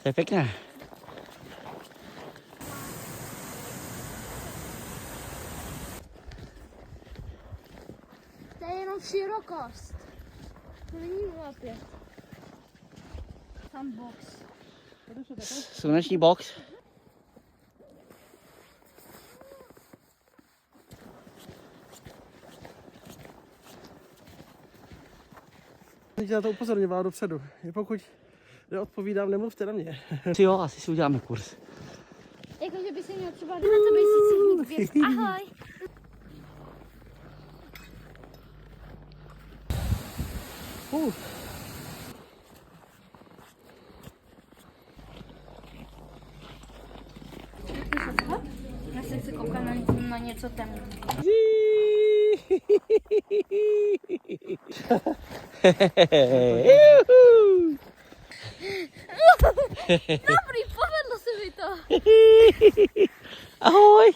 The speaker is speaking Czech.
To je pěkné. To je jenom širokost. To není opět. Tam box. Sluneční box. Teď na to upozorňoval dopředu. Pokud neodpovídám, nemluvte na mě. Jo, asi si uděláme kurz. Jakože by se měl třeba na tebe si věc. Ahoj. Já jsem se koukal na něco temného. Dobrý, povedlo se mi to. Ahoj.